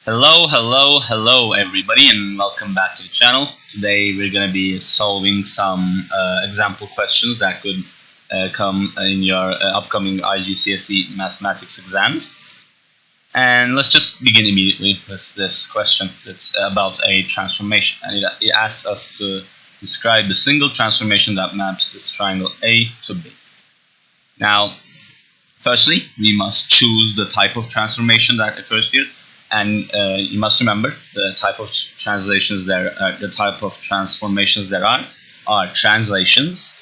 Hello everybody, and welcome back to the channel. Today we're going to be solving some example questions that could come in your upcoming IGCSE mathematics exams. And let's just begin immediately with this question that's about a transformation. And it asks us to describe the single transformation that maps this triangle A to B. Now, firstly, we must choose the type of transformation that occurs here. And you must remember the type of translations there, the type of transformations there are translations,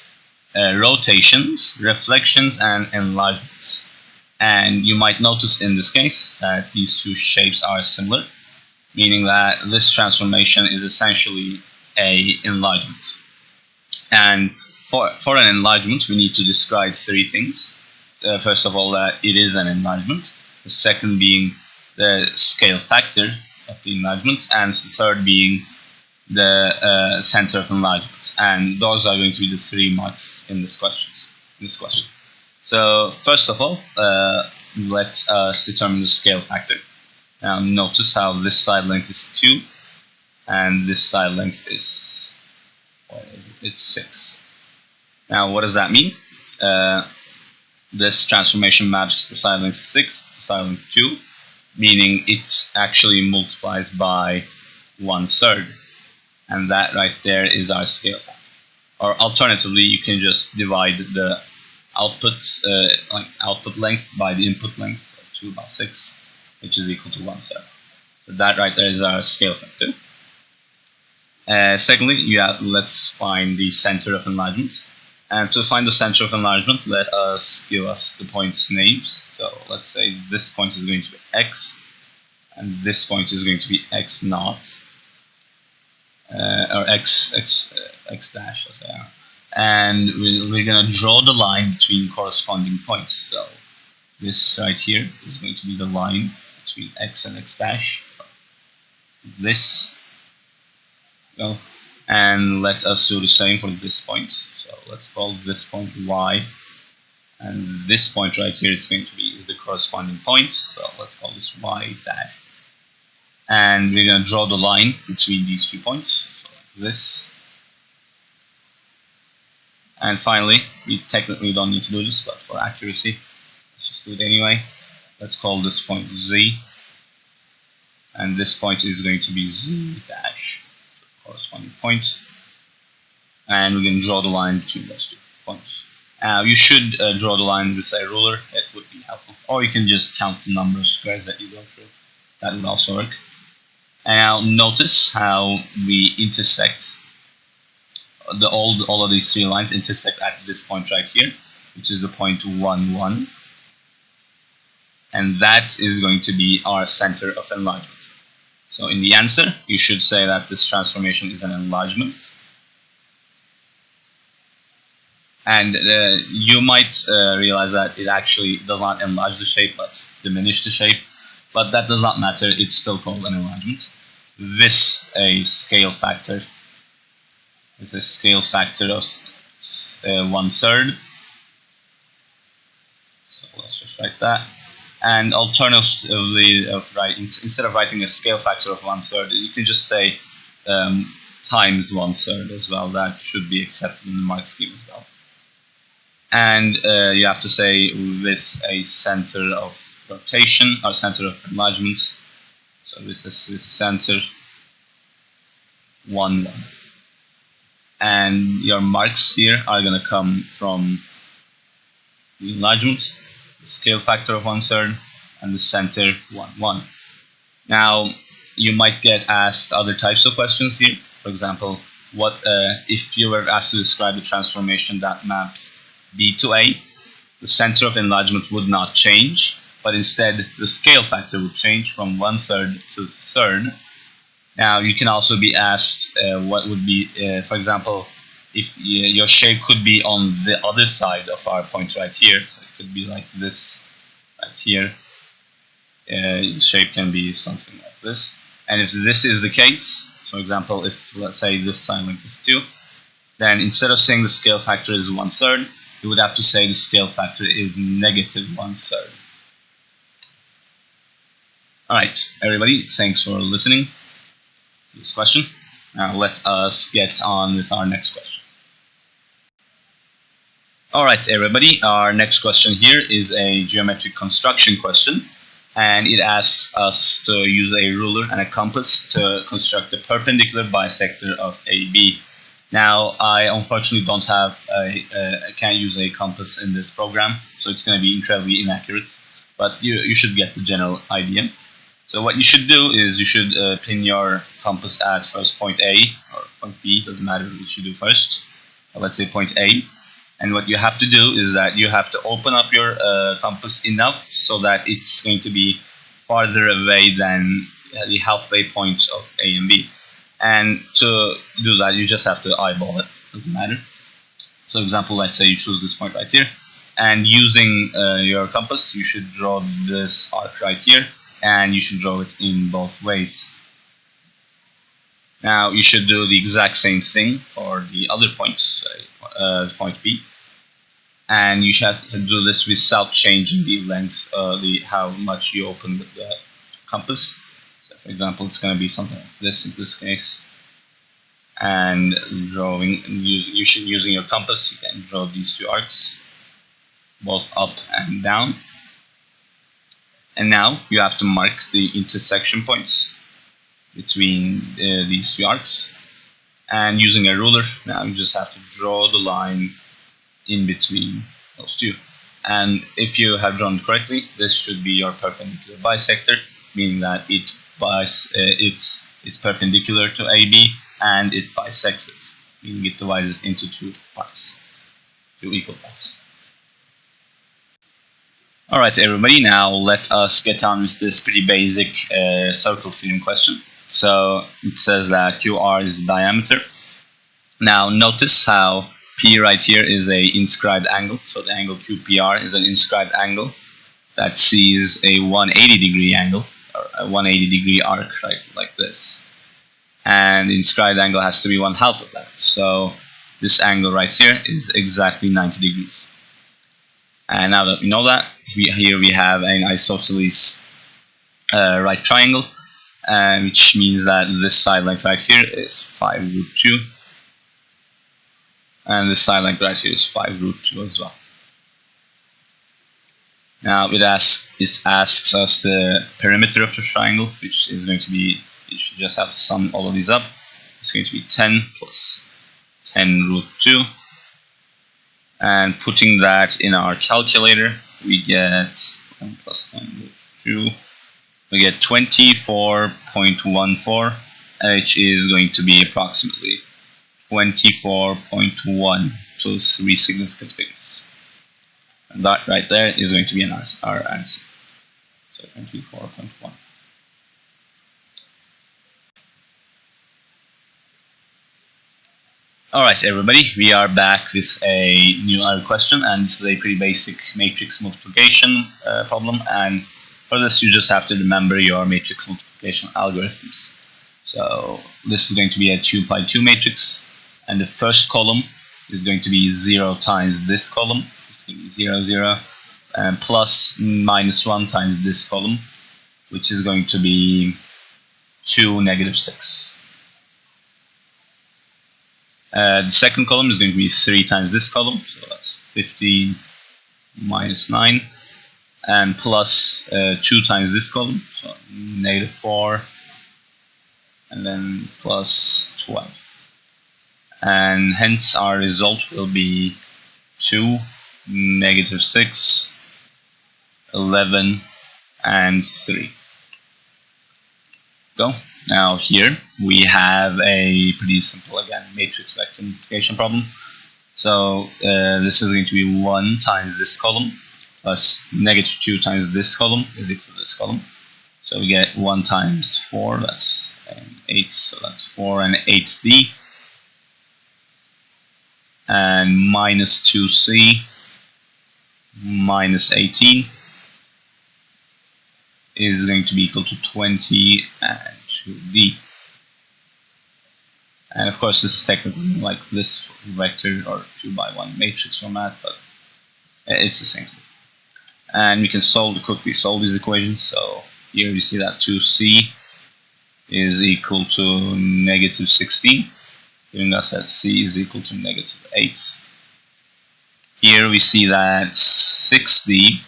rotations, reflections, and enlargements. And you might notice in this case that these two shapes are similar, meaning that this transformation is essentially a enlargement. And for an enlargement, we need to describe three things. First of all, that it is an enlargement. The second being the scale factor of the enlargement, and the third being the center of enlargement. And those are going to be the 3 marks in this question. So first of all, let us determine the scale factor. Now notice how this side length is 2, and this side length is, it's 6. Now what does that mean? This transformation maps the side length 6 to side length 2, meaning it actually multiplies by 1/3, and that right there is our scale factor. Or alternatively, you can just divide the output length by the input length, so 2 by 6, which is equal to 1/3. So that right there is our scale factor. Secondly, let's find the center of enlargement. And to find the center of enlargement, let us give us the points names. So let's say this point is going to be x, and this point is going to be x naught, or x dash, let's say. And we're going to draw the line between corresponding points. So this right here is going to be the line between x and x dash. This, and let us do the same for this point. So let's call this point y, and this point right here is going to be the corresponding point. So let's call this y dash. And we're going to draw the line between these 2 points, so like this. And finally, we technically don't need to do this, but for accuracy, let's just do it anyway. Let's call this point z, and this point is going to be z dash, the corresponding point. And we're going to draw the line between those 2 points. You should draw the line with a ruler. It would be helpful. Or you can just count the number of squares that you go through. That would also work. And now notice how we intersect. All of these 3 lines intersect at this point right here, which is the point 1, 1. And that is going to be our center of enlargement. So in the answer, you should say that this transformation is an enlargement. And you might realize that it actually does not enlarge the shape, but diminish the shape. But that does not matter, it's still called an enlargement. This a scale factor is a scale factor of 1/3. So let's just write that. And alternatively, instead of writing a scale factor of 1/3, you can just say times 1/3 as well. That should be accepted in the mark scheme as well. And you have to say with a center of rotation or center of enlargement. So this is this center 1, 1. And your marks here are going to come from the enlargement, the scale factor of 1/3, and the center 1, 1. Now, you might get asked other types of questions here. For example, what if you were asked to describe the transformation that maps B to A, the center of enlargement would not change, but instead the scale factor would change from 1/3 to 1/3. Now you can also be asked what would be, for example, if your shape could be on the other side of our point right here. So it could be like this right here. The shape can be something like this. And if this is the case, for example, if let's say this side length is 2, then instead of saying the scale factor is 1/3, you would have to say the scale factor is -1/3. Alright, everybody, thanks for listening to this question. Now let us get on with our next question. Alright, everybody, our next question here is a geometric construction question, and it asks us to use a ruler and a compass to construct a perpendicular bisector of AB. Now, I unfortunately don't have I can't use a compass in this program, so it's going to be incredibly inaccurate, but you should get the general idea. So what you should do is you should pin your compass at first point A or point B, doesn't matter which you do first. Let's say point A. And what you have to do is that you have to open up your compass enough so that it's going to be farther away than the halfway point of A and B. And to do that, you just have to eyeball it, doesn't matter. So example, let's say you choose this point right here. And using your compass, you should draw this arc right here. And you should draw it in both ways. Now you should do the exact same thing for the other point, point B, and you should have to do this without changing the length, how much you open the compass. So for example, it's going to be something like this in this case. And using your compass, you can draw these two arcs, both up and down. And now you have to mark the intersection points between these two arcs. And using a ruler, now you just have to draw the line in between those two. And if you have drawn it correctly, this should be your perpendicular bisector, meaning that it is perpendicular to AB and it bisects it, meaning it divides it into two equal parts. Alright, everybody, now let us get on with this pretty basic circle theorem question. So it says that QR is the diameter. Now notice how P right here is a inscribed angle. So the angle QPR is an inscribed angle that sees a 180 degree angle, or a 180 degree arc, right, like this. And the inscribed angle has to be 1/2 of that. So this angle right here is exactly 90 degrees. And now that we know that, here we have an isosceles right triangle, which means that this side length right here is 5√2, and this side length right here is 5√2 as well. Now it asks us the perimeter of the triangle, which is going to be, you should just have to sum all of these up. It's going to be 10 plus 10√2. And putting that in our calculator, we get 1 plus 10√2. We get 24.14, which is going to be approximately 24.1, so 3 significant figures. And that right there is going to be our answer. So 24.1. Alright, everybody, we are back with a new other question, and this is a pretty basic matrix multiplication problem. And for this, you just have to remember your matrix multiplication algorithms. So this is going to be a 2 by 2 matrix, and the first column is going to be 0 times this column. It's going to be 0, 0, and plus minus 1 times this column, which is going to be 2, negative 6. The second column is going to be 3 times this column, so that's 15 minus 9, and plus 2 times this column, so negative 4, and then plus 12. And hence our result will be 2, negative 6, 11, and 3. Go. Now here we have a pretty simple, again, matrix vector multiplication problem. So this is going to be 1 times this column plus negative 2 times this column is equal to this column. So we get 1 times 4, that's 8, so that's 4 and 8d. And minus 2c minus 18 is going to be equal to 20 and 2d. And of course this is technically like this vector or 2 by 1 matrix format, but it's the same thing. And we can quickly solve these equations. So here we see that 2c is equal to negative 16, giving us that c is equal to negative 8. Here we see that 6d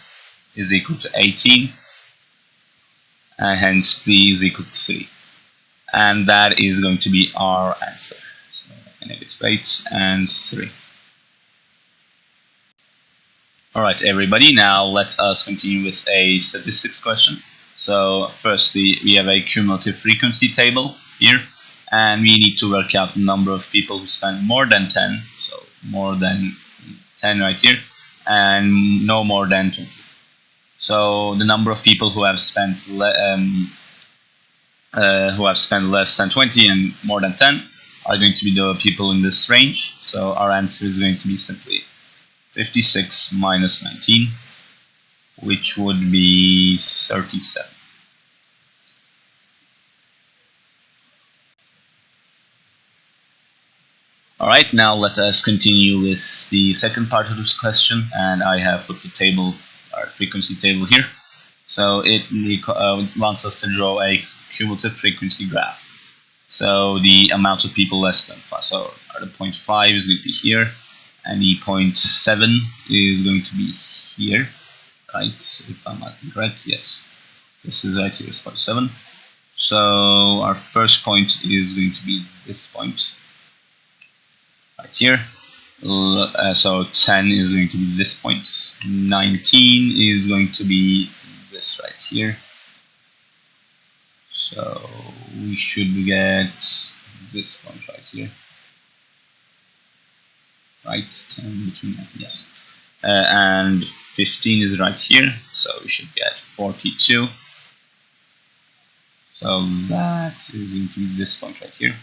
is equal to 18, and hence d is equal to 3. And that is going to be our answer. So negative 8 and 3. Alright everybody, now let us continue with a statistics question. So firstly, we have a cumulative frequency table here, and we need to work out the number of people who spend more than 10, so more than 10 right here, and no more than 20. So the number of people who have spent less than 20 and more than 10 are going to be the people in this range. So our answer is going to be simply 56 minus 19, which would be 37. Alright, now let us continue with the second part of this question, and I have put the table, our frequency table here. So it wants us to draw a cumulative frequency graph. So the amount of people less than 5, so the 0.5 is going to be here, and the 0.7 is going to be here, right? If I'm not incorrect, yes. This is right here, 0.7. So our first point is going to be this point right here. So 10 is going to be this point. 19 is going to be this right here. So we should get this point right here. Right, 10 between 19, yes. And 15 is right here, so we should get 42. So that is going to be this point right here.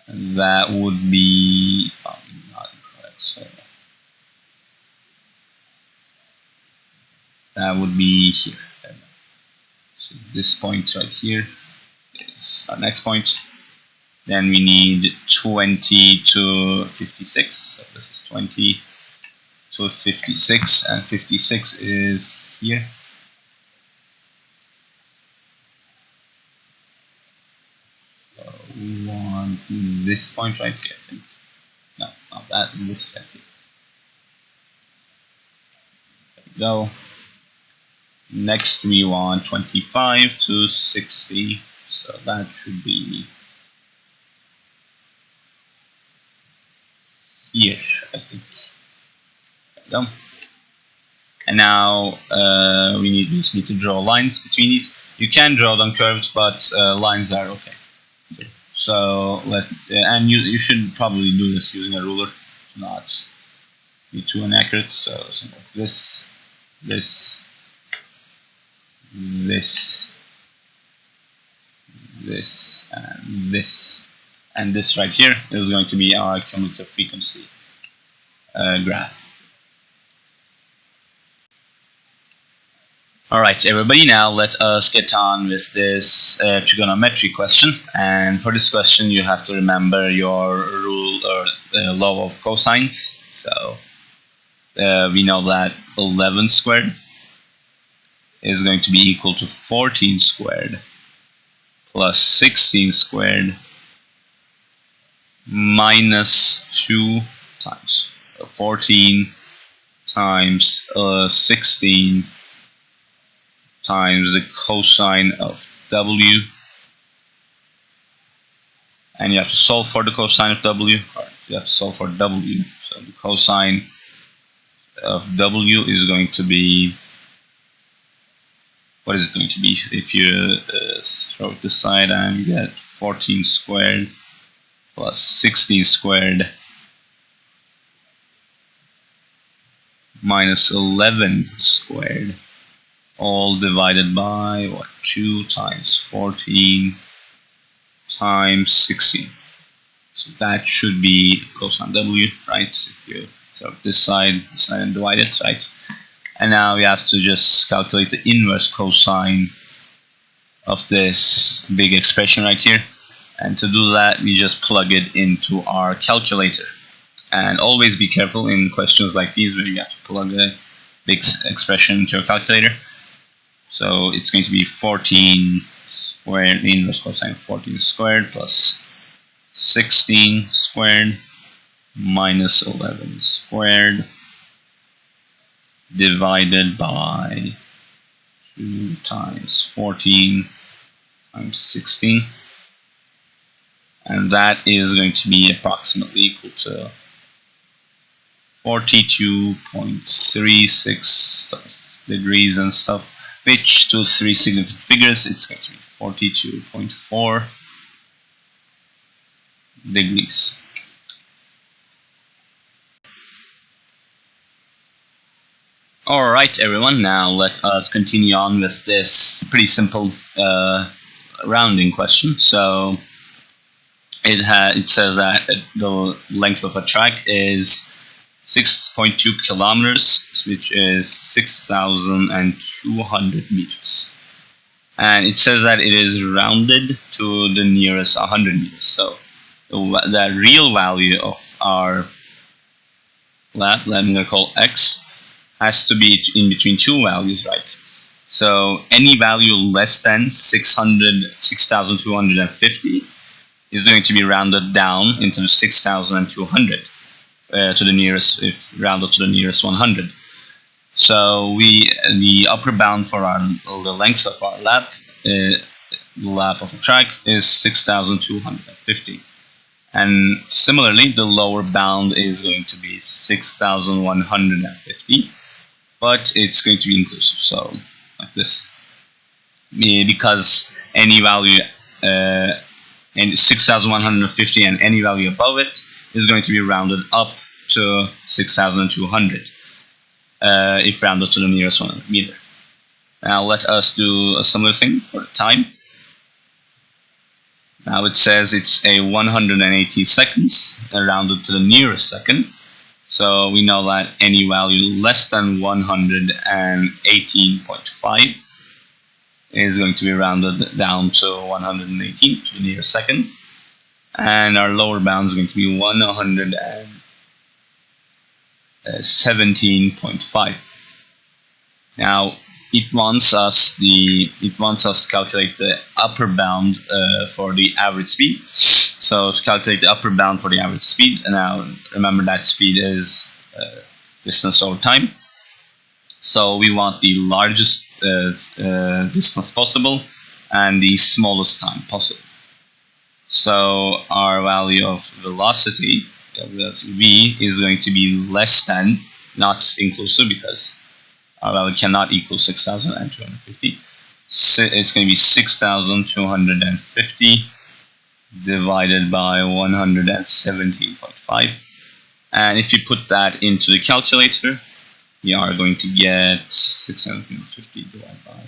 And that would be, not incorrect, so that would be here. So this point right here is our next point. Then we need 20 to 56. So this is 20 to 56, and 56 is here. So we want this point right here, I think. No, not that, this right here. There we go. Next we want 25 to 60. So that should be here, I think. There we go. And now we just need to draw lines between these. You can draw them curved, but lines are okay. So and you should probably do this using a ruler, not be too inaccurate. So something like this, this, and this right here is going to be our cumulative frequency graph. Alright everybody, now let us get on with this trigonometry question, and for this question you have to remember your rule or law of cosines. So we know that 11 squared is going to be equal to 14 squared plus 16 squared minus 2 times 14 times 16 times the cosine of w, and you have to solve for the cosine of w, or you have to solve for w. So the cosine of w is going to be, what is it going to be? If you throw it aside and get 14 squared plus 16 squared minus 11 squared, all divided by what? 2 times 14 times 16. So that should be cosine w, right? If you throw this side and divide it, right? And now we have to just calculate the inverse cosine of this big expression right here. And to do that, we just plug it into our calculator. And always be careful in questions like these where you have to plug a big expression into your calculator. So it's going to be 14 squared, the inverse cosine of 14 squared plus 16 squared minus 11 squared divided by 2 times 14 times 16. And that is going to be approximately equal to 42.36 degrees and stuff, which to three significant figures, it's going to be 42.4 degrees. Alright everyone, now let us continue on with this pretty simple rounding question. So it says that the length of a track is 6.2 kilometers, which is 6,200 meters. And it says that it is rounded to the nearest 100 meters. So the real value of our lap, that I'm going to call x, has to be in between two values, right? So any value less than 6,250 is going to be rounded down into 6,200 to the nearest, if rounded to the nearest 100. So the upper bound for the length of our lap, lap of a track, is 6,250. And similarly, the lower bound is going to be 6,150, but it's going to be inclusive. So like this, because any value, and 6,150 and any value above it is going to be rounded up to 6,200 if rounded to the nearest 100 meter. Now let us do a similar thing for the time. Now it says it's a 180 seconds rounded to the nearest second. So we know that any value less than 118.5 is going to be rounded down to 118 to the nearest second. And our lower bound is going to be 117.5. Now it wants us to calculate the upper bound for the average speed. So to calculate the upper bound for the average speed, and now remember that speed is distance over time. So we want the largest distance possible and the smallest time possible. So our value of velocity, v, is going to be less than, not inclusive because our value cannot equal 6,250. So it's going to be 6,250 divided by 117.5. And if you put that into the calculator, we are going to get 650 divided by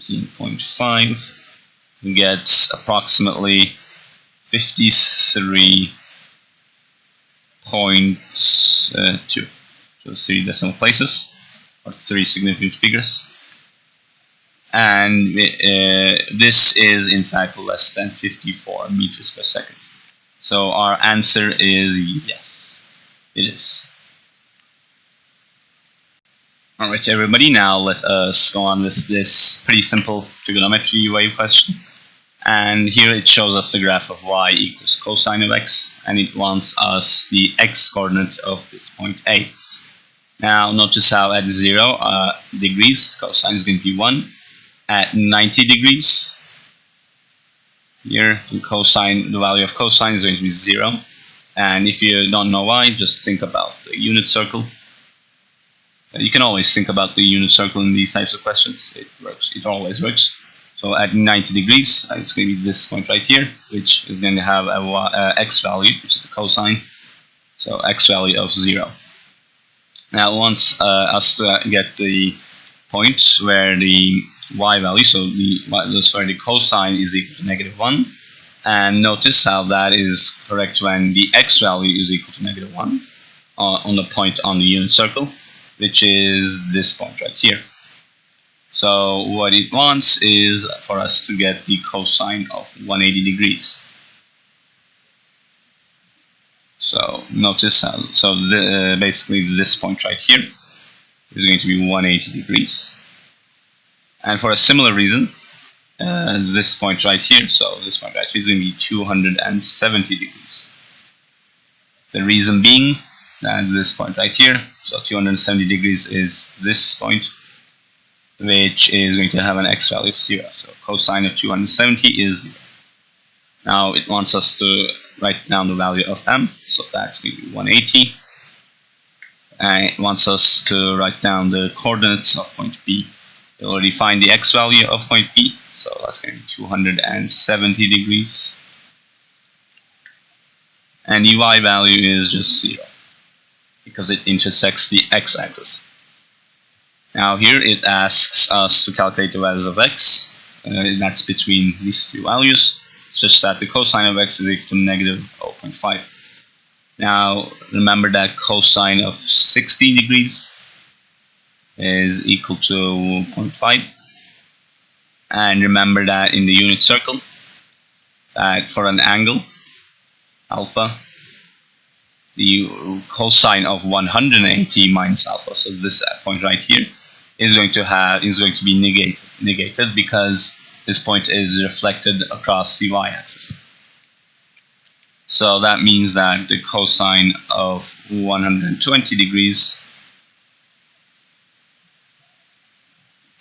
17.5 gets approximately 53.2. So 3 decimal places, or 3 significant figures. And this is in fact less than 54 meters per second. So our answer is yes, it is. Alright everybody, now let us go on with this pretty simple trigonometry wave question. And here it shows us the graph of y equals cosine of x, and it wants us the x coordinate of this point A. Now notice how at 0 degrees cosine is going to be 1. At 90 degrees, here the value of cosine is going to be 0. And if you don't know why, just think about the unit circle. You can always think about the unit circle in these types of questions. It works. It always works. So at 90 degrees, it's going to be this point right here, which is going to have a x value, which is the cosine. So x value of 0. Now it wants us to get the point where the y value, so that's where the cosine is equal to -1. And notice how that is correct when the x value is equal to -1 on the point on the unit circle, which is this point right here. So what it wants is for us to get the cosine of 180 degrees. So notice how, basically this point right here is going to be 180 degrees. And for a similar reason, this point right here, so this point right here is going to be 270 degrees. The reason being that this point right here, so 270 degrees is this point, which is going to have an x value of 0. So cosine of 270 is 0. Now it wants us to write down the value of m, so that's going to be 180. And it wants us to write down the coordinates of point B. We already find the x value of point B, so that's going to be 270 degrees. And the y value is just 0, because it intersects the x-axis. Now here it asks us to calculate the values of x, that's between these two values, such that the cosine of x is equal to negative 0.5. Now remember that cosine of 60 degrees is equal to 0.5. And remember that in the unit circle, that for an angle, alpha, the cosine of 180 minus alpha, so this point right here, is going to be negated because this point is reflected across the y-axis. So that means that the cosine of 120 degrees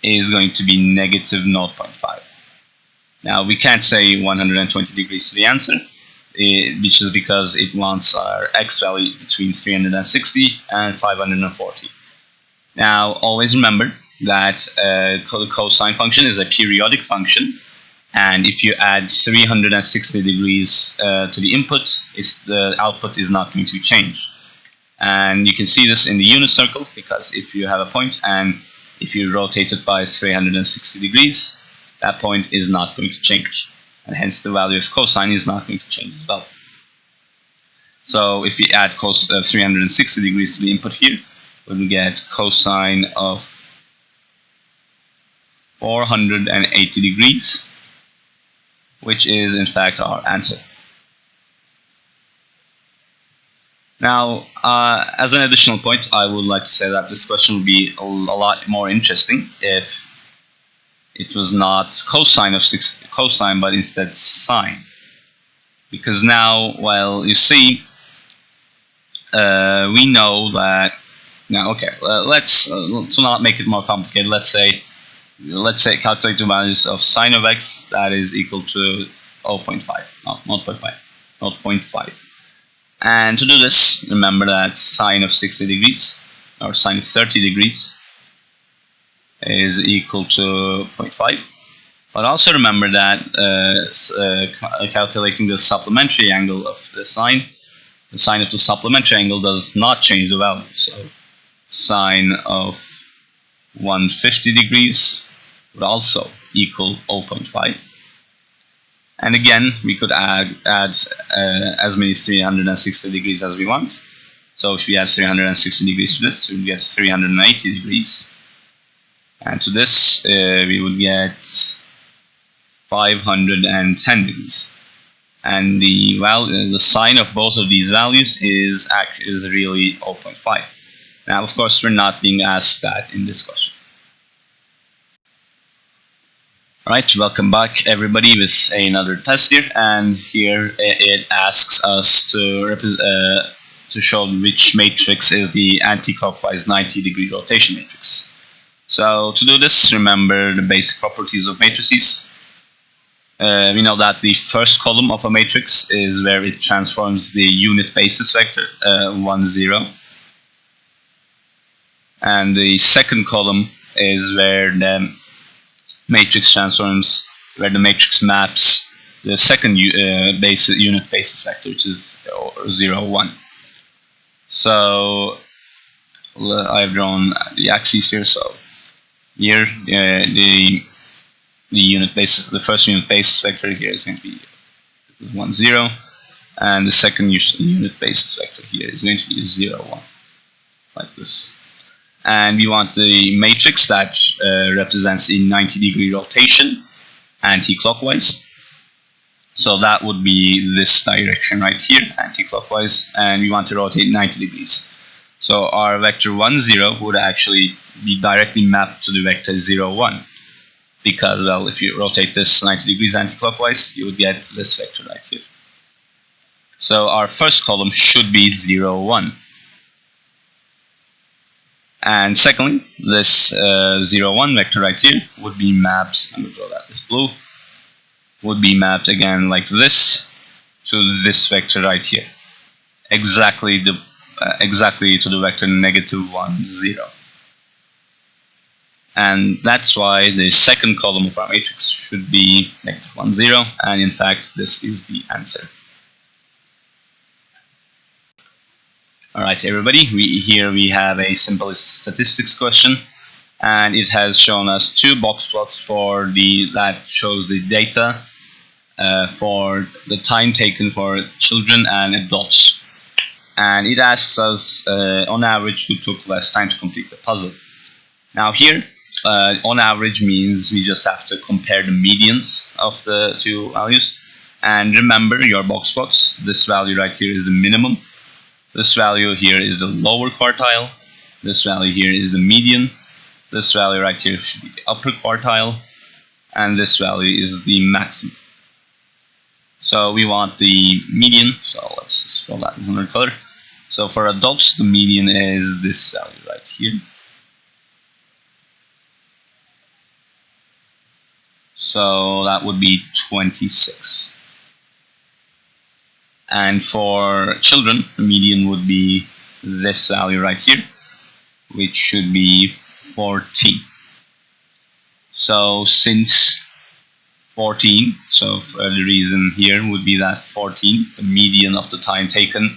is going to be negative 0.5. Now we can't say 120 degrees to the answer, which is because it wants our x value between 360 and 540. Now always remember that the cosine function is a periodic function, and if you add 360 degrees to the input, the output is not going to change. And you can see this in the unit circle, because if you have a point and if you rotate it by 360 degrees, that point is not going to change, and hence the value of cosine is not going to change as well. So if we add 360 degrees to the input here, we will get cosine of 480 degrees, which is in fact our answer. Now, as an additional point, I would like to say that this question would be a lot more interesting if it was not cosine, but instead sine. Because now, well, you see, we know that. Now, okay, let's not make it more complicated. Let's say calculate the values of sine of x that is equal to 0.5, not 0.5. And to do this, remember that sine of 60 degrees or sine of 30 degrees is equal to 0.5. But also remember that calculating the supplementary angle of the sine of the supplementary angle does not change the value. So sine of 150 degrees would also equal 0.5. And again, we could add as many 360 degrees as we want. So if we add 360 degrees to this, we would get 380 degrees. And to this, we would get 510 degrees. And the sign of both of these values is really 0.5. Now, of course, we're not being asked that in this question. Alright, welcome back everybody with another test here, and here it asks us to show which matrix is the anti-clockwise 90-degree rotation matrix. So to do this, remember the basic properties of matrices. We know that the first column of a matrix is where it transforms the unit basis vector 1, 0. And the second column is where the matrix transforms, where the matrix maps the second unit basis vector, which is 0, 1. So I've drawn the axes here. So here the first unit basis vector here is going to be 1, 0, and the second unit basis vector here is going to be 0, 1, like this. And we want the matrix that represents a 90-degree rotation anti-clockwise. So that would be this direction right here, anti-clockwise, and we want to rotate 90 degrees. So our vector 1, 0 would actually be directly mapped to the vector 0, 1. because, well, if you rotate this 90 degrees anti-clockwise, you would get this vector right here. So our first column should be 0, 1. And secondly, this 0, 1 vector right here would be mapped, I'm going to draw that this blue, would be mapped again like this to this vector right here. Exactly to the vector negative 1, 0. And that's why the second column of our matrix should be negative 1, 0. And in fact, this is the answer. Alright everybody, here we have a simple statistics question, and it has shown us two box plots that shows the data for the time taken for children and adults. And it asks us on average who took less time to complete the puzzle. Now here, on average means we just have to compare the medians of the two values. And remember your box plots, this value right here is the minimum. This value here is the lower quartile. This value here is the median. This value right here should be the upper quartile. And this value is the maximum. So we want the median. So let's just fill that in another color. So for adults, the median is this value right here. So that would be 26. And for children, the median would be this value right here, which should be 14. So since 14, so the reason here would be that 14, the median of the time taken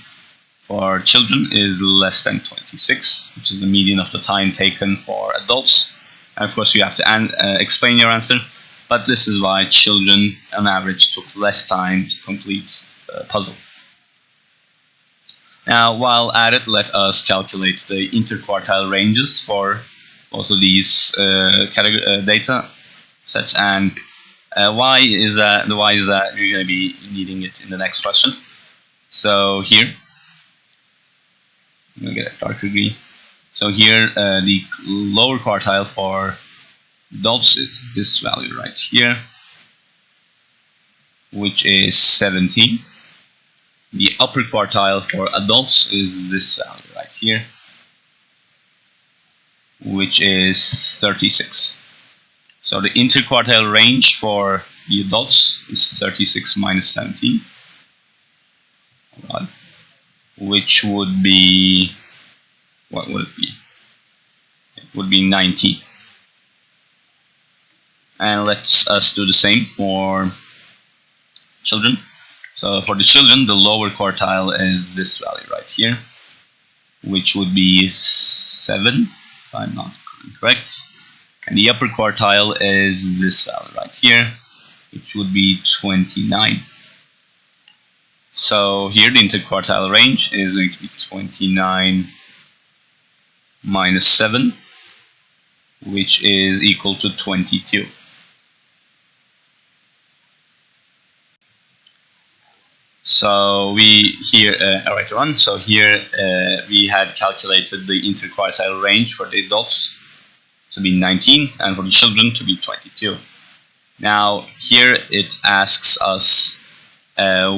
for children is less than 26, which is the median of the time taken for adults. And of course you have to explain your answer, but this is why children on average took less time to complete puzzle. Now, while at it, let us calculate the interquartile ranges for both of these data sets. And why is that? Why is that you're going to be needing it in the next question? So here, I'm going to get a darker green. So here, the lower quartile for adults is this value right here, which is 17. The upper quartile for adults is this value right here, which is 36. So the interquartile range for the adults is 36 minus 17, which would be, what would it be? It would be 19. And let's do the same for children. So for the children, the lower quartile is this value right here, which would be 7, if I'm not incorrect. And the upper quartile is this value right here, which would be 29. So here the interquartile range is going to be 29 minus 7, which is equal to 22. So we here, right one. So here we had calculated the interquartile range for the adults to be 19 and for the children to be 22. Now here it asks us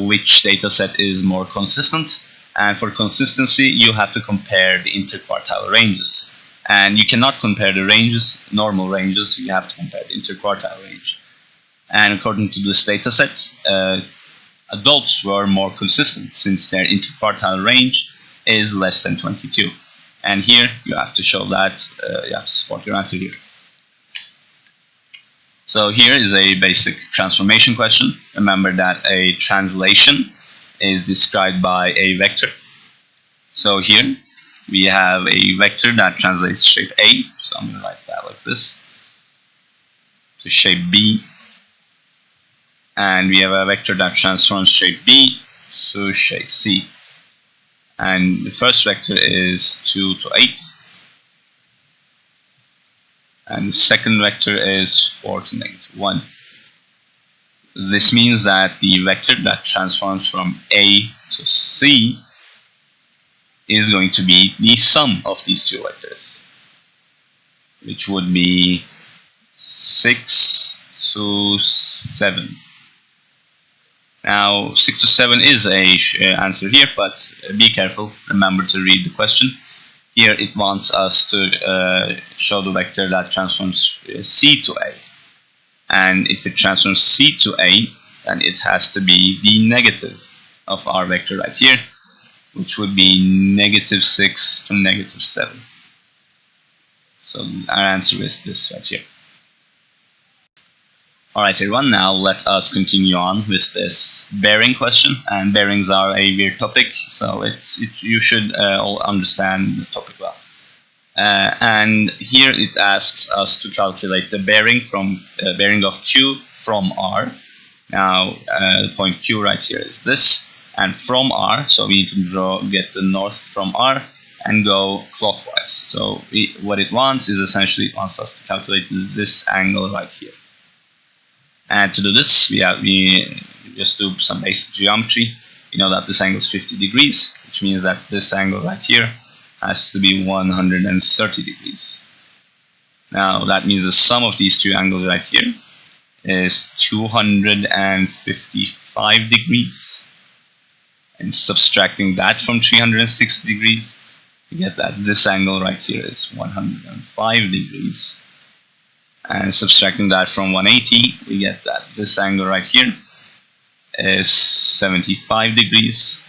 which data set is more consistent, and for consistency you have to compare the interquartile ranges. And you cannot compare the ranges, normal ranges, you have to compare the interquartile range. And according to this data set, adults were more consistent since their interquartile range is less than 22. And here you have to show that, you have to support your answer here. So here is a basic transformation question. Remember that a translation is described by a vector. So here we have a vector that translates shape A. So I'm going to write that like this. To shape B. And we have a vector that transforms shape B to shape C. And the first vector is 2 to 8. And the second vector is 4 to negative 1. This means that the vector that transforms from A to C is going to be the sum of these two vectors, which would be 6 to 7. Now 6 to 7 is a answer here, but be careful. Remember to read the question. Here it wants us to show the vector that transforms C to A. And if it transforms C to A, then it has to be the negative of our vector right here, which would be -6 to -7. So our answer is this right here. Alright everyone, now let us continue on with this bearing question. And bearings are a weird topic, so you should all understand the topic well. And here it asks us to calculate the bearing from bearing of Q from R. Now the point Q right here is this, and from R, so we need to get the north from R and go clockwise. So what it wants is essentially it wants us to calculate this angle right here. And to do this, we just do some basic geometry. You know that this angle is 50 degrees, which means that this angle right here has to be 130 degrees. Now that means the sum of these two angles right here is 255 degrees. And subtracting that from 360 degrees, you get that this angle right here is 105 degrees. And subtracting that from 180, we get that this angle right here is 75 degrees.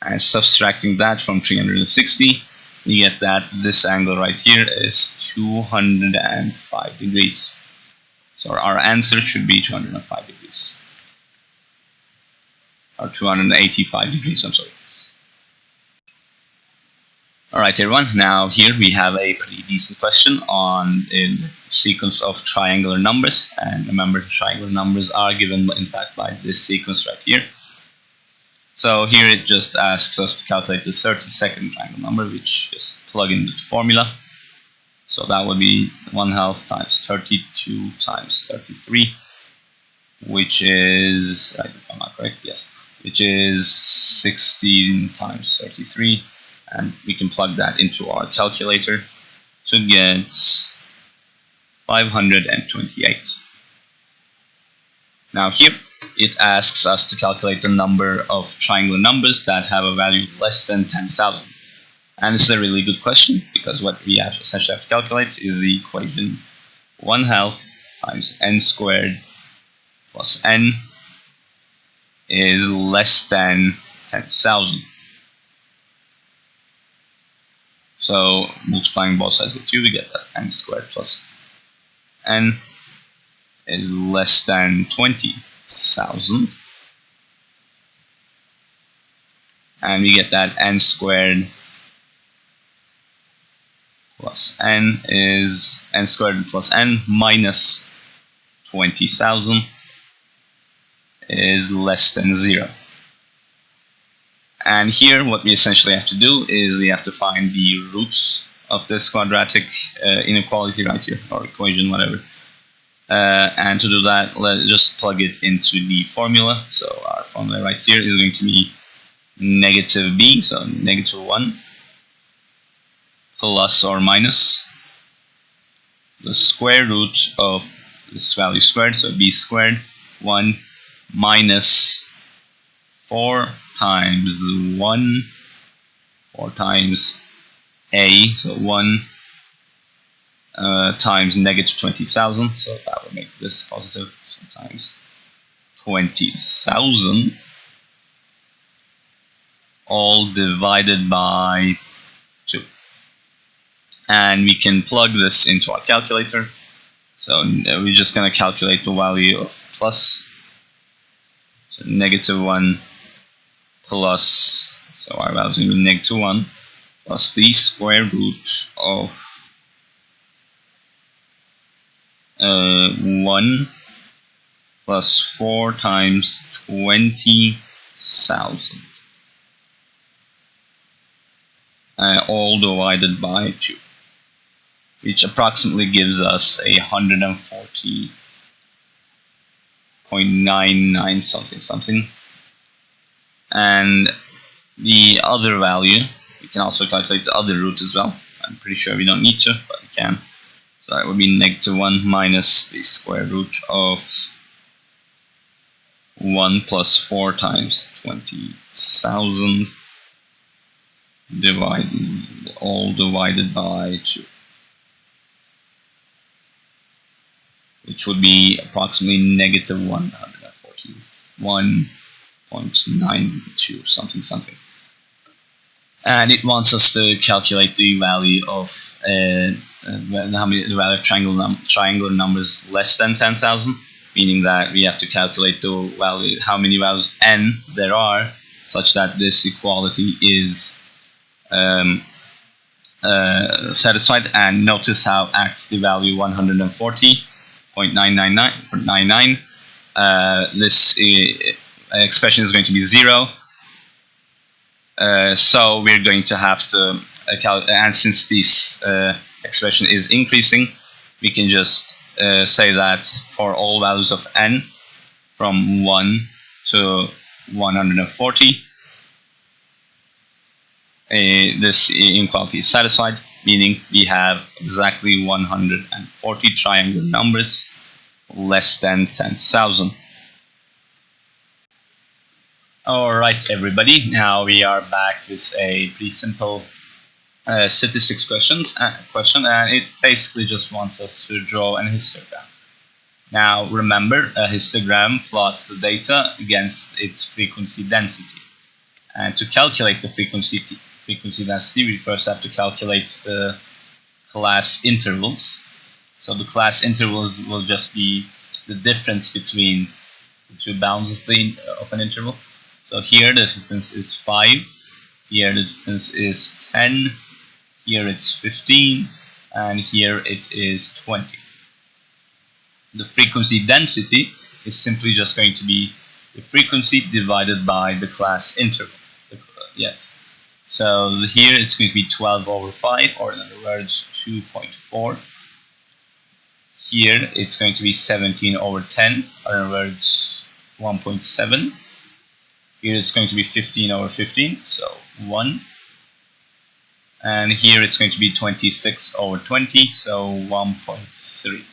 And subtracting that from 360, you get that this angle right here is 205 degrees. So our answer should be 205 degrees. Or 285 degrees, I'm sorry. Alright everyone, now here we have a pretty decent question on the sequence of triangular numbers. And remember, triangular numbers are given in fact by this sequence right here. So here it just asks us to calculate the 32nd triangle number, which just plug in the formula. So that would be 1/2 times 32 times 33, which is, if I'm not correct, yes, which is 16 times 33. And we can plug that into our calculator to get 528. Now here it asks us to calculate the number of triangular numbers that have a value less than 10,000. And this is a really good question, because what we essentially have to calculate is the equation 1/2 times n squared plus n is less than 10,000. So multiplying both sides with 2, we get that n squared plus n is less than 20,000. And we get that n squared plus n is n squared plus n minus 20,000 is less than 0. And here what we essentially have to do is we have to find the roots of this quadratic inequality right here, or equation, whatever. And to do that, let's just plug it into the formula. So our formula right here is going to be negative b, so -1 plus or minus the square root of this value squared, so b squared 1 minus 4 times 1, 4 times a, so 1 times -20,000, so that would make this positive, so times 20,000, all divided by 2. And we can plug this into our calculator. So we're just going to calculate the value of plus, so -1 plus, so our value is going to be -1 plus the square root of 1 plus 4 times 20,000, all divided by 2, which approximately gives us 140.99 something. And the other value, we can also calculate the other root as well. I'm pretty sure we don't need to, but we can. So that would be -1 minus the square root of 1 plus 4 times 20,000 divided by 2, which would be approximately -141.92 something. And it wants us to calculate the value of the value of triangular numbers less than 10,000, meaning that we have to calculate the value, how many values n there are, such that this equality is satisfied. And notice how at the value 140.999, this expression is going to be 0. So we're going to have to and since this expression is increasing, we can just say that for all values of n from 1 to 140, this inequality is satisfied, meaning we have exactly 140 triangular numbers less than 10,000. Alright everybody, now we are back with a pretty simple statistics question, and it basically just wants us to draw an histogram. Now remember, a histogram plots the data against its frequency density. And to calculate the frequency density, we first have to calculate the class intervals. So the class intervals will just be the difference between the two bounds of an interval. So here the difference is 5, here the difference is 10, here it's 15, and here it is 20. The frequency density is simply just going to be the frequency divided by the class interval. Yes. So here it's going to be 12 over 5, or in other words, 2.4. Here it's going to be 17 over 10, or in other words, 1.7. Here it's going to be 15 over 15, so 1. And here it's going to be 26 over 20, so 1.3.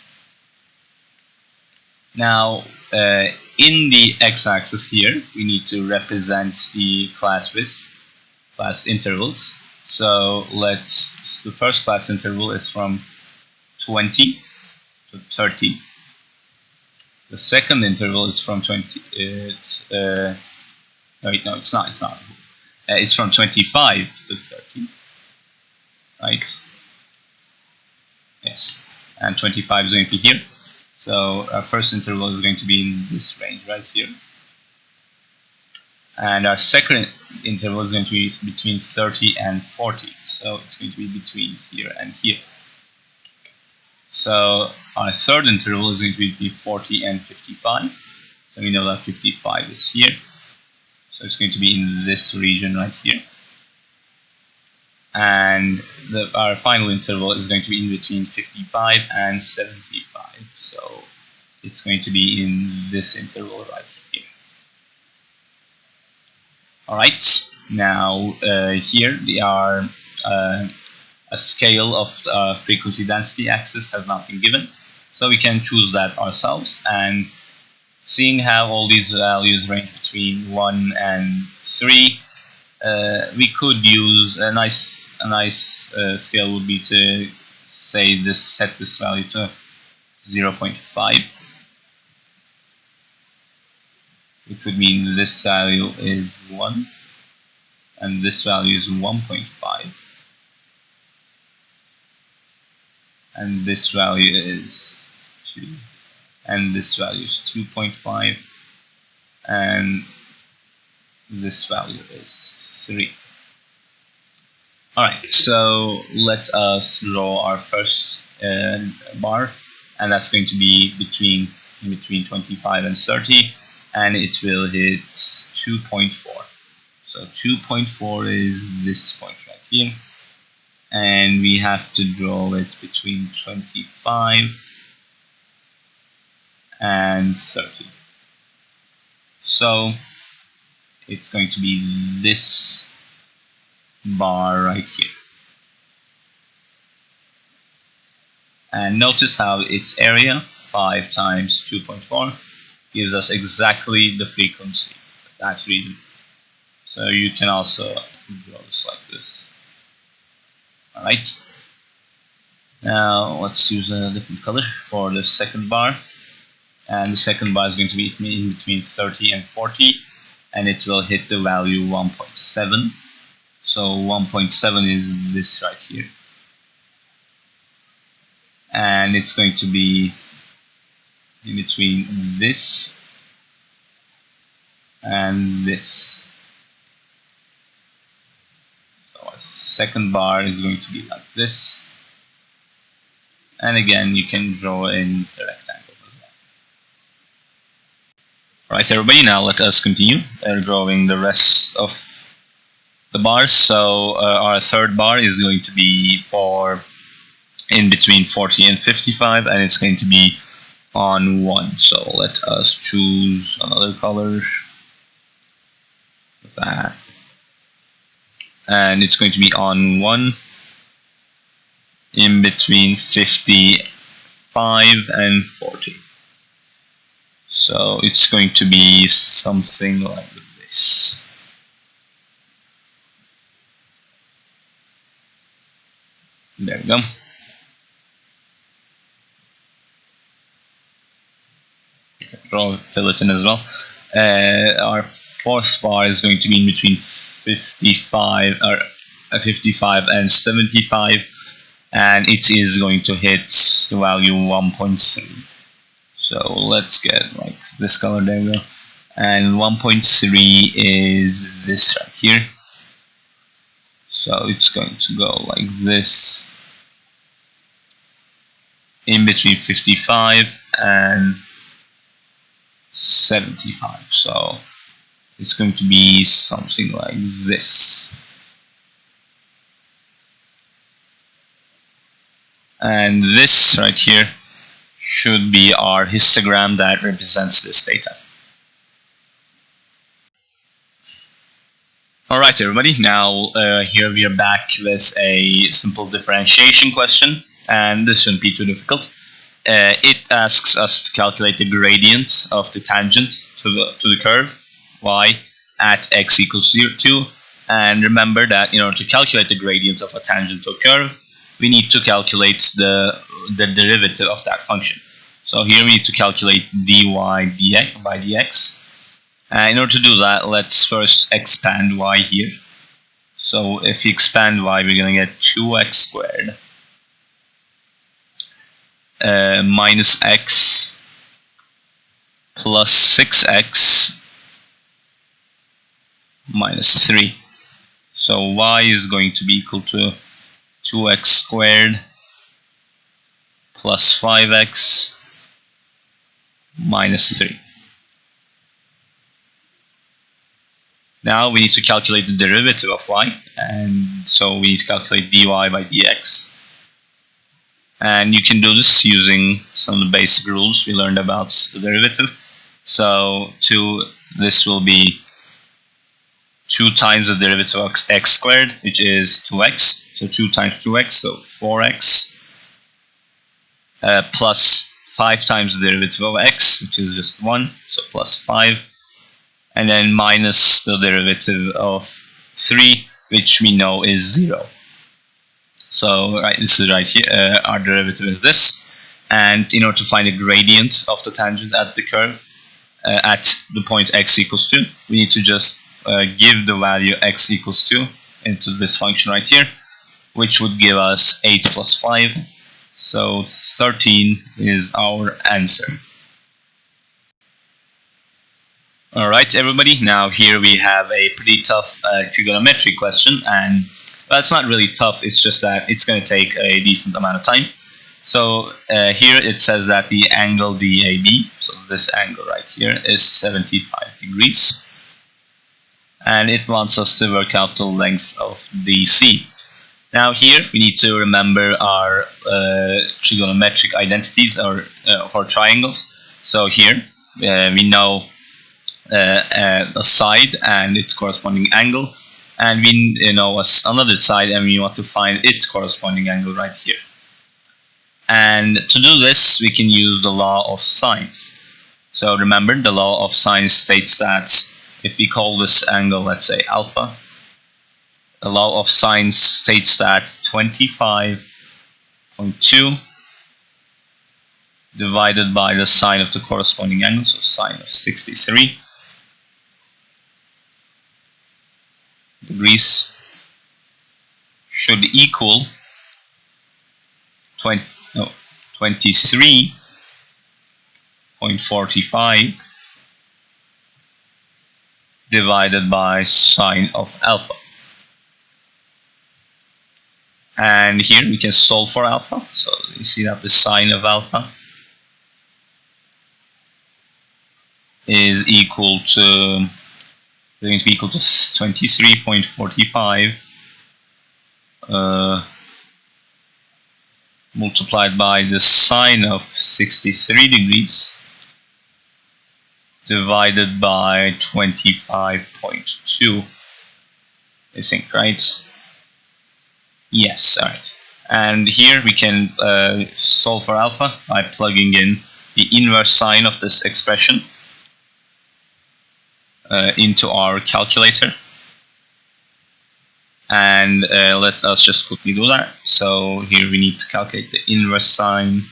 Now, in the x-axis here, we need to represent the class width, class intervals. So the first class interval is from 20 to 30. The second interval is from 20. It's not. It's from 25 to 30. Right? Yes. And 25 is going to be here. So our first interval is going to be in this range right here. And our second interval is going to be between 30 and 40. So it's going to be between here and here. So our third interval is going to be between 40 and 55. So we know that 55 is here. So it's going to be in this region right here. And our final interval is going to be in between 55 and 75. So it's going to be in this interval right here. Alright, now here we are a scale of frequency density axis has not been given. So we can choose that ourselves, and seeing how all these values range between 1 and 3, we could use a nice scale would be to say set this value to 0.5, which would mean this value is 1 and this value is 1.5, and this value is 2, and this value is 2.5, and this value is 3. Alright, so let us draw our first bar, and that's going to be between 25 and 30, and it will hit 2.4. So 2.4 is this point right here, and we have to draw it between 25 and 30. So it's going to be this bar right here. And notice how its area, 5 times 2.4, gives us exactly the frequency of that region. So you can also draw this like this. Alright. Now let's use a different color for the second bar. And the second bar is going to be in between 30 and 40. And it will hit the value 1.7. So 1.7 is this right here. And it's going to be in between this and this. So our second bar is going to be like this. And again, you can draw in the rectangle as well. Right, everybody, now let us continue drawing the rest of the bars. So our third bar is going to be for in between 40 and 55, and it's going to be on 1. So let us choose another color. That. And it's going to be on 1 in between 55 and 40. So it's going to be something like this. There we go. Fill it in as well. Our fourth bar is going to be in between 55 and 75, and it is going to hit the value 1.7. So let's get like this color, there we go. And 1.3 is this right here. So it's going to go like this in between 55 and 75. So it's going to be something like this. And this right here should be our histogram that represents this data. Alright, everybody, now here we are back with a simple differentiation question, and this shouldn't be too difficult. It asks us to calculate the gradient of the tangent to the curve y at x equals 2, and remember that in order to calculate the gradient of a tangent to a curve, we need to calculate the derivative of that function. So here we need to calculate dy dx by dx. In order to do that, let's first expand y here. So if you expand y, we're going to get 2x squared minus x plus 6x minus 3. So y is going to be equal to 2x squared plus 5x minus 3. Now we need to calculate the derivative of y, and so we need to calculate dy by dx. And you can do this using some of the basic rules we learned about the derivative. So this will be 2 times the derivative of x squared, which is 2x. So 2 times 2x, so 4x, plus 5 times the derivative of x, which is just 1, so plus 5. And then minus the derivative of 3, which we know is 0. So right, this is right here, our derivative is this. And in order to find the gradient of the tangent at the curve, at the point x equals 2, we need to just give the value x equals 2 into this function right here, which would give us 8 plus 5. So 13 is our answer. Alright, everybody, now here we have a pretty tough trigonometry question, and well, it's not really tough, it's just that it's going to take a decent amount of time. So here it says that the angle DAB, so this angle right here, is 75 degrees. And it wants us to work out the length of DC. Now here we need to remember our trigonometric identities for triangles. So here we know a side and its corresponding angle, and we know another side and we want to find its corresponding angle right here. And to do this, we can use the law of sines. So remember, the law of sines states that if we call this angle, let's say alpha, the law of sines states that 25.2 divided by the sine of the corresponding angle, so sine of 63 degrees, should equal 23.45 divided by sine of alpha. And here we can solve for alpha. So you see that the sine of alpha is equal to 23.45 multiplied by the sine of 63 degrees divided by 25.2. I think, right? Yes, alright. And here we can solve for alpha by plugging in the inverse sine of this expression into our calculator. And let us just quickly do that. So here we need to calculate the inverse sine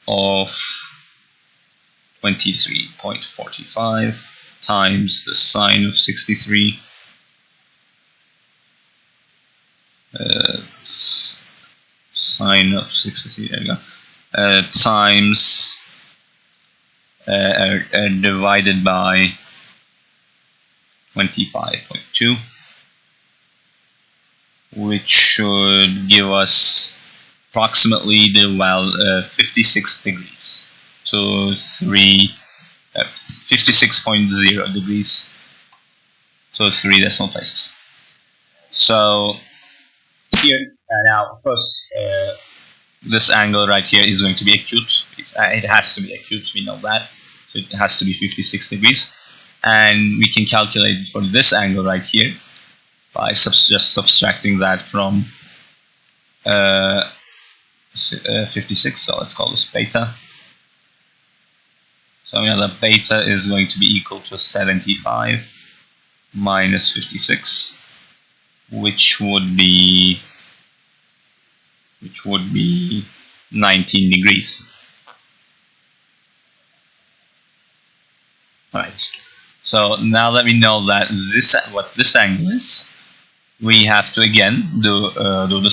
of 23.45 times the sine of 63 sine of 63, there we go, times divided by 25.2, which should give us approximately the 56 degrees to 56.0 degrees to 3 decimal places. So here now, of course, this angle right here is going to be acute. It has to be acute, we know that. So it has to be 56 degrees. And we can calculate for this angle right here by just subtracting that from 56. So let's call this beta. So we know that beta is going to be equal to 75 minus 56, which would be 19 degrees. Alright. So now that we know that what this angle is, we have to again use the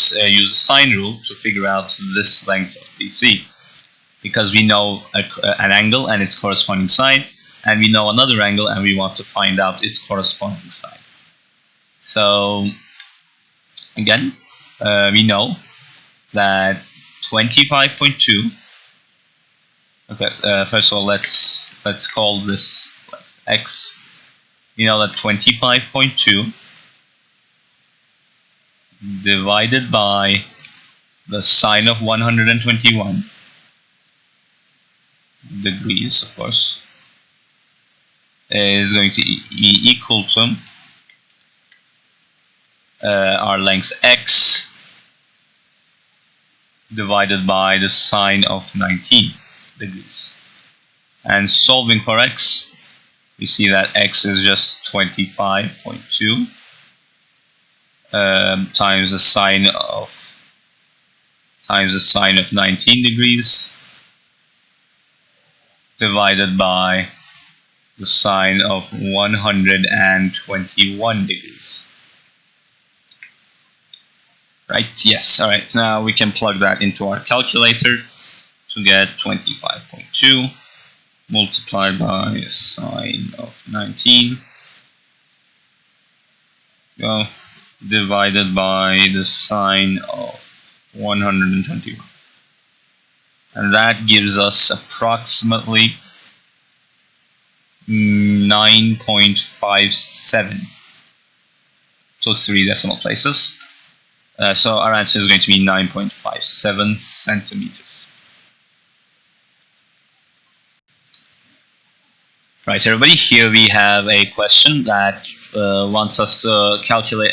sine rule to figure out this length of DC, because we know an angle and its corresponding sine, and we know another angle and we want to find out its corresponding sine. So again, we know that 25.2. Okay, first of all, let's call this x. We know that 25.2 divided by the sine of 121 degrees, of course, is going to be equal to our length x divided by the sine of 19 degrees. And solving for x, we see that x is just 25.2 times the sine of 19 degrees divided by the sine of 121 degrees. Right? Yes. All right. Now we can plug that into our calculator to get 25.2 multiplied by sine of 19 divided by the sine of 121. And that gives us approximately 9.57. So 3 decimal places. So our answer is going to be 9.57 centimeters. Right, everybody, here we have a question that wants us to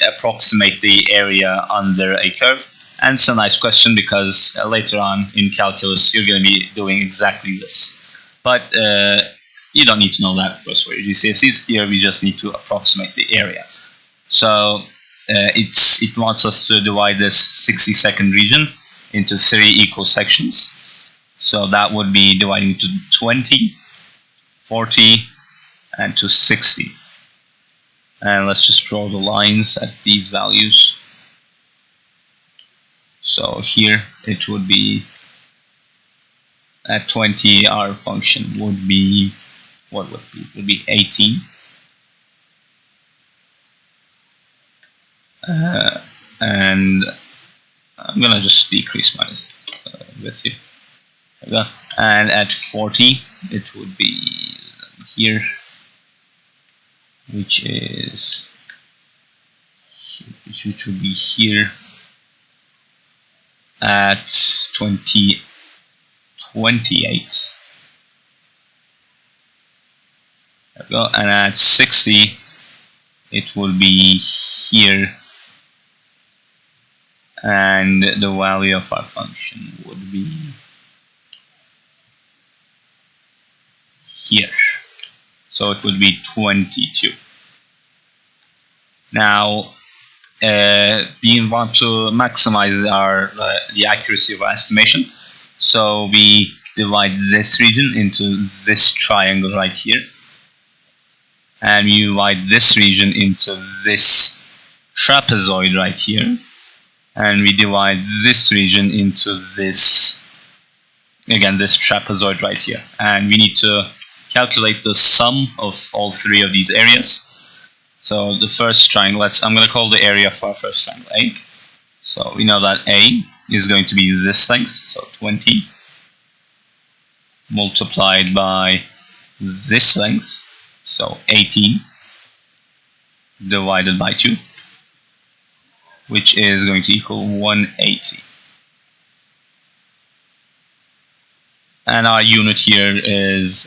approximate the area under a curve. And it's a nice question because later on in calculus, you're going to be doing exactly this. But you don't need to know that because for your GCSEs, here we just need to approximate the area. So it wants us to divide this 60-second region into 3 equal sections. So that would be dividing to 20, 40, and to 60. And let's just draw the lines at these values. So here it would be at 20, our function would be, what would be? It would be 18. And I'm gonna just decrease my width here. There we go. And at 40, it would be here, which would be here at 28. There we go. And at 60, it will be here, and the value of our function would be here. So it would be 22. Now, we want to maximize our the accuracy of our estimation. So we divide this region into this triangle right here, and we divide this region into this trapezoid right here, and we divide this region into this, again, this trapezoid right here. And we need to calculate the sum of all 3 of these areas. So the first triangle, I'm going to call the area for our first triangle A. So we know that A is going to be this length, so 20 multiplied by this length, so 18 divided by 2, which is going to equal 180. And our unit here is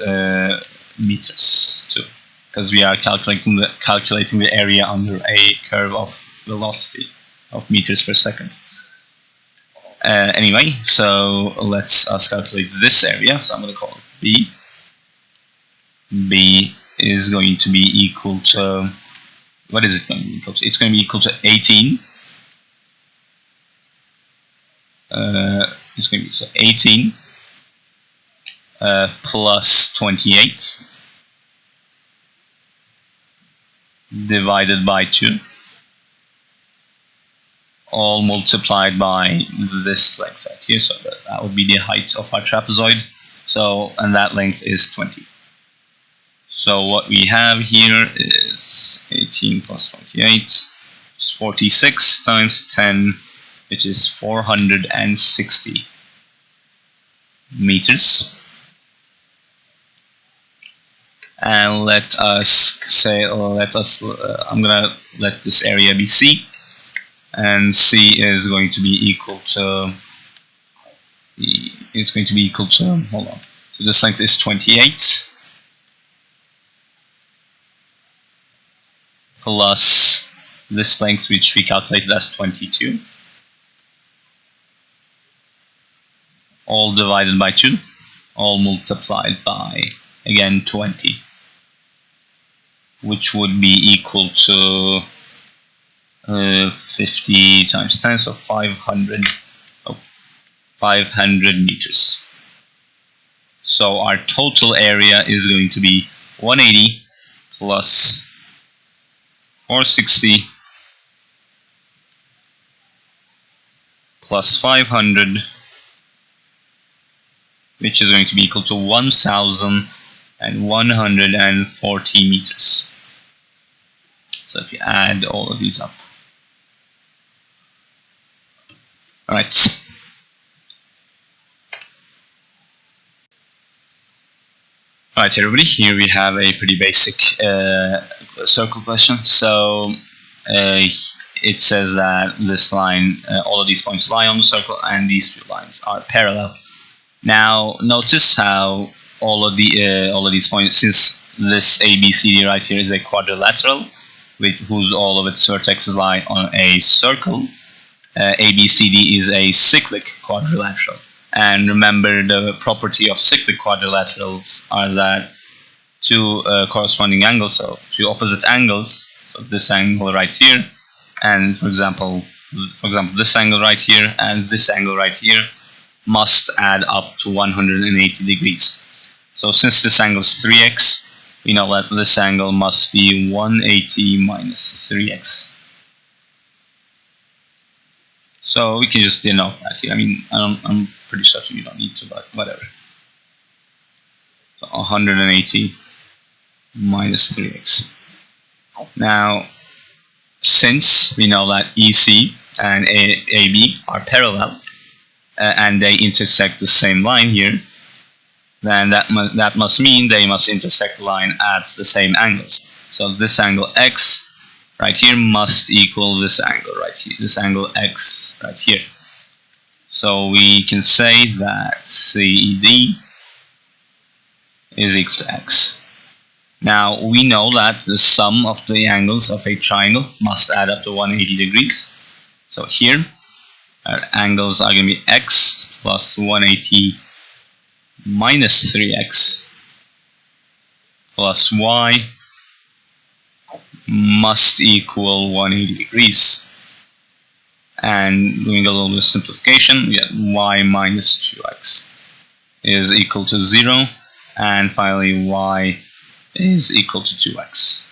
meters too, because we are calculating the area under a curve of velocity of meters per second. Anyway, so let's us calculate this area. So I'm going to call it B. B is going to be equal to, what is it going to be equal to? It's going to be equal to 18. It's going to be 18 plus 28 divided by 2, all multiplied by this length right here. So that would be the height of our trapezoid. So, and that length is 20. So what we have here is 18 plus 28, 46 times 10, which is 460 meters. And let us say, I'm gonna let this area be C, and C is going to be equal to, hold on, so this length is 28 plus this length, which we calculated as 22, all divided by 2, all multiplied by, again, 20, which would be equal to 50 times 10, so 500 meters. So our total area is going to be 180 plus 460 plus 500, which is going to be equal to 1,140 meters. So if you add all of these up. Alright. Alright everybody, here we have a pretty basic circle question. So it says that this line, all of these points lie on the circle, and these two lines are parallel. Now notice how all of these points, since this ABCD right here is a quadrilateral, with all of its vertices lie on a circle, ABCD is a cyclic quadrilateral. And remember, the property of cyclic quadrilaterals are that two corresponding angles, so two opposite angles, so this angle right here, and for example this angle right here and this angle right here must add up to 180 degrees. So since this angle is 3x, we know that this angle must be 180 minus 3x. So we can just denote that here. I mean, I'm pretty certain you don't need to, but whatever. So 180 minus 3x. Now, since we know that EC and AB are parallel and they intersect the same line here, then that must mean they must intersect the line at the same angles. So this angle x right here must equal this angle right here, this angle x right here. So we can say that CED is equal to x. Now we know that the sum of the angles of a triangle must add up to 180 degrees. So here our angles are going to be x plus 180 minus 3x plus y must equal 180 degrees. And doing a little bit of simplification, we get y minus 2x is equal to 0, and finally y is equal to 2x.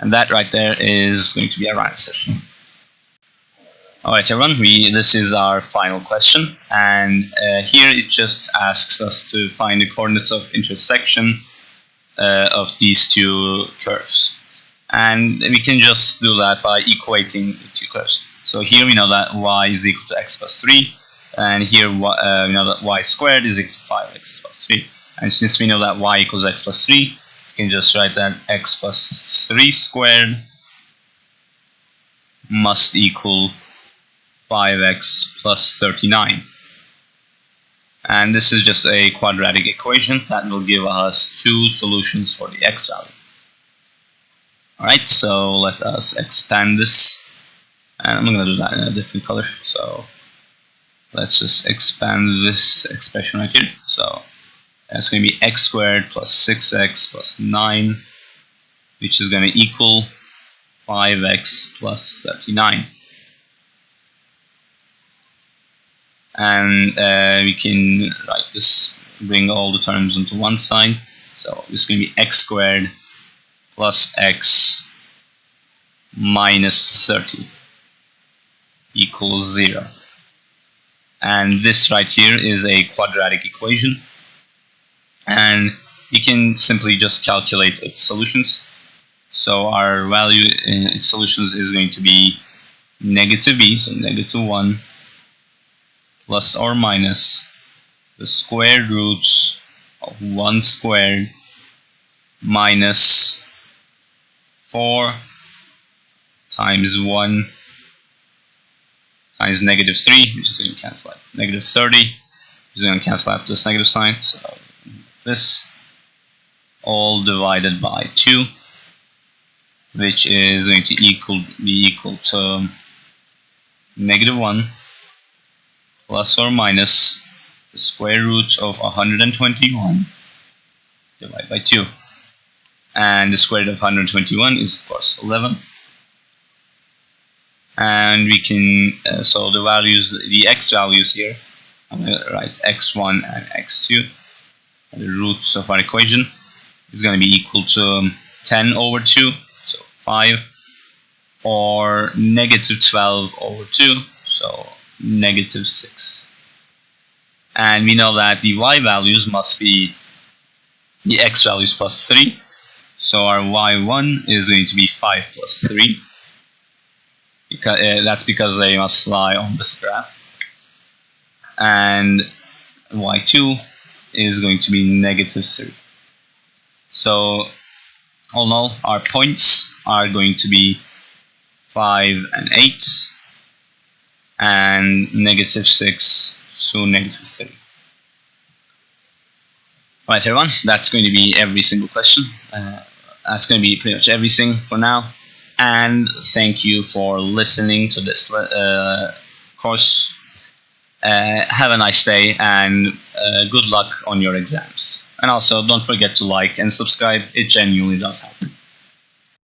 And that right there is going to be our answer. Alright everyone, this is our final question, and here it just asks us to find the coordinates of intersection of these two curves. And we can just do that by equating the two curves. So here we know that y is equal to x plus 3, and here we know that y squared is equal to 5x plus 3. And since we know that y equals x plus 3, we can just write that x plus 3 squared must equal 5x plus 39. And this is just a quadratic equation that will give us two solutions for the x value. Alright, so let us expand this, and I'm going to do that in a different color. So let's just expand this expression right here. So that's going to be x squared plus 6x plus 9, which is going to equal 5x plus 39. And we can write this, bring all the terms into one side. So this is going to be x squared plus x minus 30 equals 0. And this right here is a quadratic equation, and you can simply just calculate its solutions. So our value in its solutions is going to be negative b, so negative 1 plus or minus the square root of 1 squared minus 4 times 1 times negative 3, which is going to cancel out. Negative 30 is going to cancel out this negative sign. So this all divided by 2, which is going to be equal to negative 1 plus or minus the square root of 121 divided by 2. And the square root of 121 is of course 11. And we can, so the values, the x values here, I'm going to write x1 and x2. And the roots of our equation is going to be equal to 10 over 2, so 5, or negative 12 over 2, so negative 6. And we know that the y values must be the x values plus 3. So our y1 is going to be 5 plus 3. Because, that's because they must lie on this graph. And y2 is going to be negative 3. So all in all, our points are going to be 5 and 8, and negative 6 to negative 3. Alright everyone, that's going to be every single question. That's going to be pretty much everything for now. and thank you for listening to this course. Have a nice day, and good luck on your exams. And also, don't forget to like and subscribe. It genuinely does help.